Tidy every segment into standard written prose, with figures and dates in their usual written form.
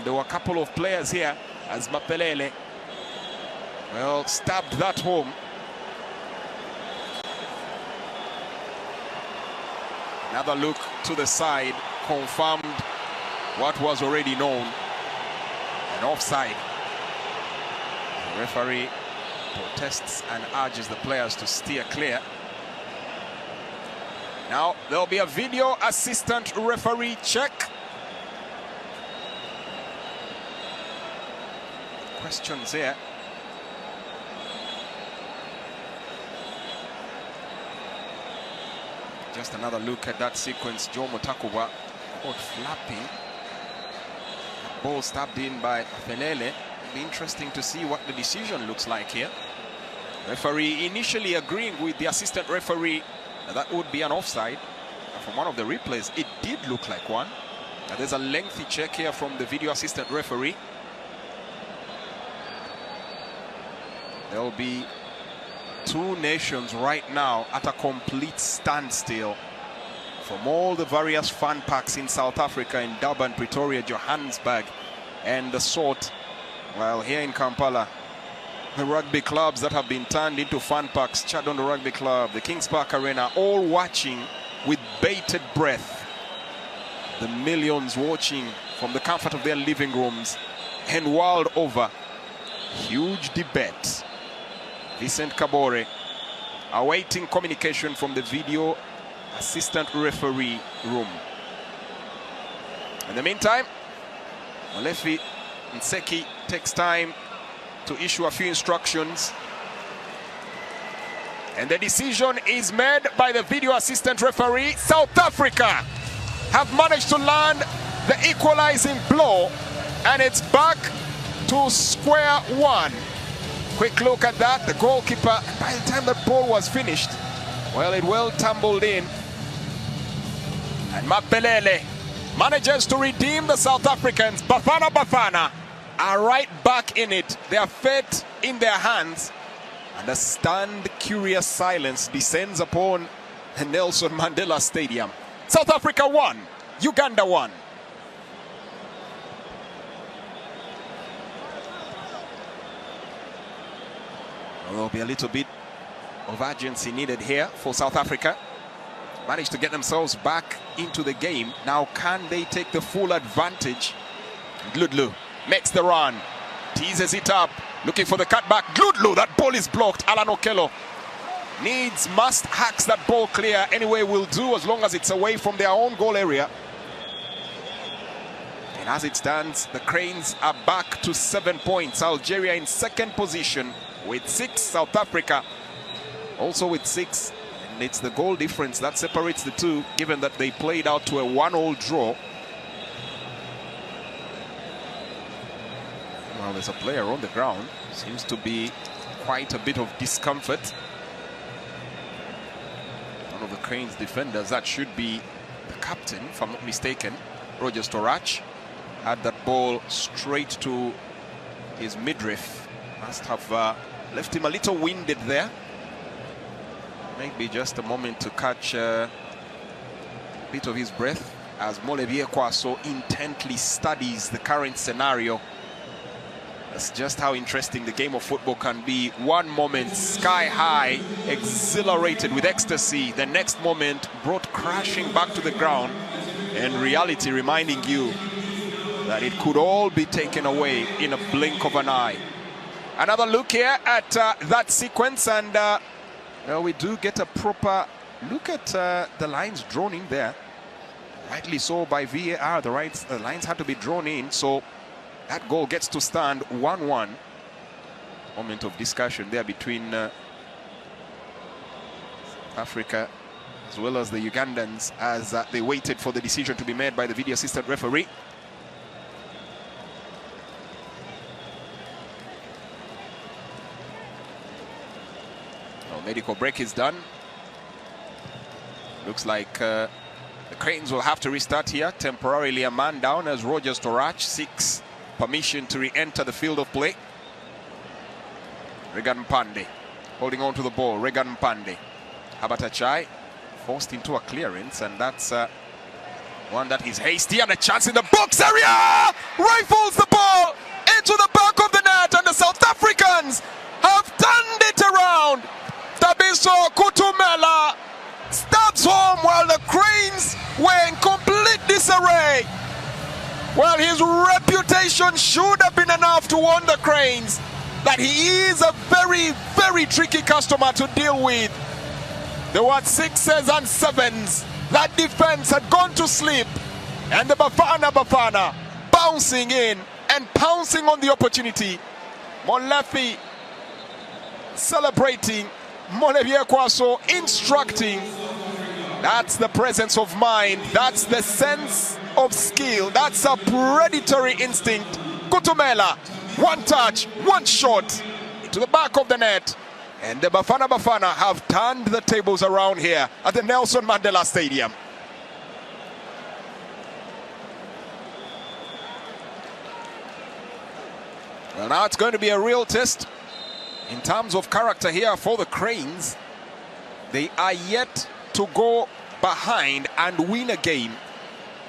And there were a couple of players here as Mapelele, well, stabbed that home. Another look to the side confirmed what was already known. An offside. The referee protests and urges the players to steer clear. Now there'll be a video assistant referee check. Questions here. Just another look at that sequence. Joe Motakuba caught flapping. Ball stabbed in by Felele. It'll be interesting to see what the decision looks like here. Referee initially agreeing with the assistant referee that would be an offside. From one of the replays, it did look like one. There's a lengthy check here from the video assistant referee. There will be two nations right now at a complete standstill from all the various fan parks in South Africa, in Durban, Pretoria, Johannesburg, and the sort. While here in Kampala, the rugby clubs that have been turned into fan parks, Chadondo Rugby Club, the Kings Park Arena, all watching with bated breath. The millions watching from the comfort of their living rooms, and world over. Huge debate. Vincent Kabore awaiting communication from the video assistant referee room. In the meantime, Molefi Nseki takes time to issue a few instructions. And the decision is made by the video assistant referee. South Africa have managed to land the equalizing blow, and it's back to square one. Quick look at that. The goalkeeper, by the time that ball was finished, well, it well tumbled in. And Mapelele manages to redeem the South Africans. Bafana Bafana are right back in it. Their fate in their hands. And a stunned, curious silence descends upon Nelson Mandela Stadium. South Africa 1, Uganda 1. There'll be a little bit of urgency needed here for South Africa. Managed to get themselves back into the game. Now, can they take the full advantage? Gludlu makes the run, teases it up, looking for the cutback. Gludlu, that ball is blocked. Alan Okello must hacks that ball clear. Anyway, will do as long as it's away from their own goal area. And as it stands, the Cranes are back to 7 points. Algeria in second position with 6. South Africa also with 6. And it's the goal difference that separates the two, given that they played out to a 1-1 draw. Well, there's a player on the ground. Seems to be quite a bit of discomfort. One of the Cranes defenders, that should be the captain, if I'm not mistaken, Roger Storach, had that ball straight to his midriff. Must have left him a little winded there. Maybe just a moment to catch a bit of his breath as Molebi Kwaso intently studies the current scenario. That's just how interesting the game of football can be. One moment sky high, exhilarated with ecstasy. The next moment brought crashing back to the ground, and reality reminding you that it could all be taken away in a blink of an eye. Another look here at that sequence, and well, we do get a proper look at the lines drawn in there. Rightly so by VAR, the lines had to be drawn in, so that goal gets to stand 1-1. Moment of discussion there between Africa as well as the Ugandans as they waited for the decision to be made by the video assistant referee. Medical break is done. Looks like the Cranes will have to restart here. Temporarily a man down as Roger Storach seeks permission to re-enter the field of play. Regan Mpande holding on to the ball. Regan Mpande. Habatachai forced into a clearance, and that's One that is hasty and a chance in the box area. Rifles the ball into the back of the net, and the South Africans have turned it around. Tabiso Kutumela stabs home while the Cranes were in complete disarray. Well, his reputation should have been enough to warn the Cranes that he is a very, very tricky customer to deal with. There were 6s and 7s. That defense had gone to sleep, and the Bafana bouncing in and pouncing on the opportunity. Molefi celebrating, Molevi Kwaso instructing. That's the presence of mind. That's the sense of skill. That's a predatory instinct. Kutumela, one touch, one shot to the back of the net. And the Bafana have turned the tables around here at the Nelson Mandela Stadium. Well, now it's going to be a real test in terms of character here for the Cranes. They are yet to go behind and win a game.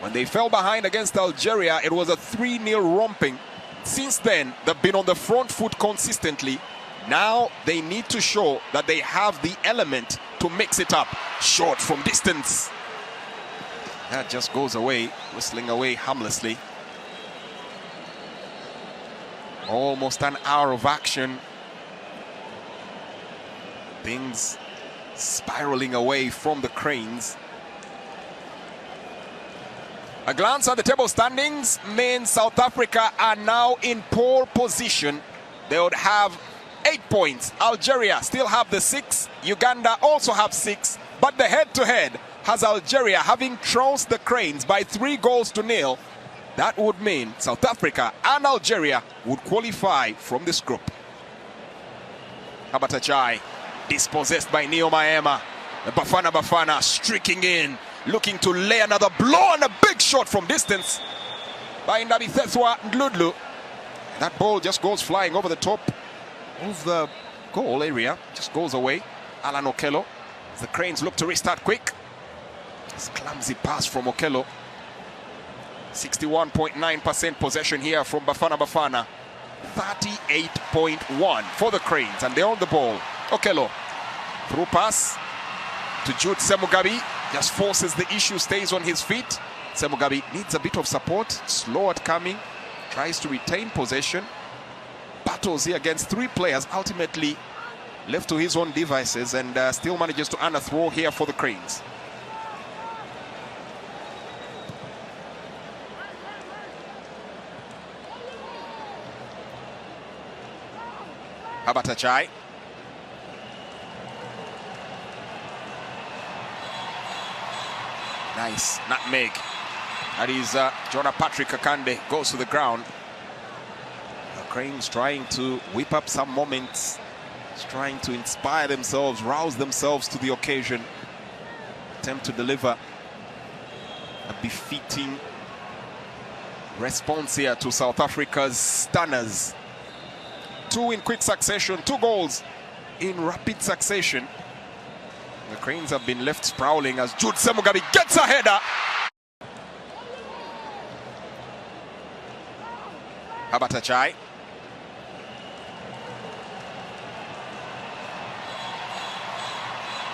When they fell behind against Algeria, it was a 3-0 romping. Since then, they've been on the front foot consistently. Now they need to show that they have the element to mix it up. Short from distance. That just goes away, whistling away harmlessly. Almost an hour of action. Things spiraling away from the Cranes. A glance at the table standings means South Africa are now in pole position. They would have 8 points. Algeria still have the 6. Uganda also have 6. But the head-to-head has Algeria having trounced the Cranes by 3-0. That would mean South Africa and Algeria would qualify from this group. Habatachai dispossessed by Neo Maema. The Bafana streaking in, looking to lay another blow, and a big shot from distance by Ndabi Thethwa Ndludlu. That ball just goes flying over the top of the goal area, just goes away. Alan Okello, as the Cranes look to restart quick. This clumsy pass from Okello. 61.9% possession here from Bafana. 38.1 for the Cranes, and they're on the ball. Okello, through pass to Jude Semugabi, just forces the issue, stays on his feet. Semugabi needs a bit of support, slow at coming, tries to retain possession. Battles here against 3 players, ultimately left to his own devices, and still manages to earn a throw here for the Cranes. Habatachai. Nice nutmeg. That is Jonah Patrick Akande goes to the ground. The Cranes trying to whip up some moments, trying to inspire themselves, rouse themselves to the occasion. Attempt to deliver a befitting response here to South Africa's stunners. 2 in quick succession, 2 goals in rapid succession. The Cranes have been left sprawling as Jude Semugabi gets a header. Habatachai.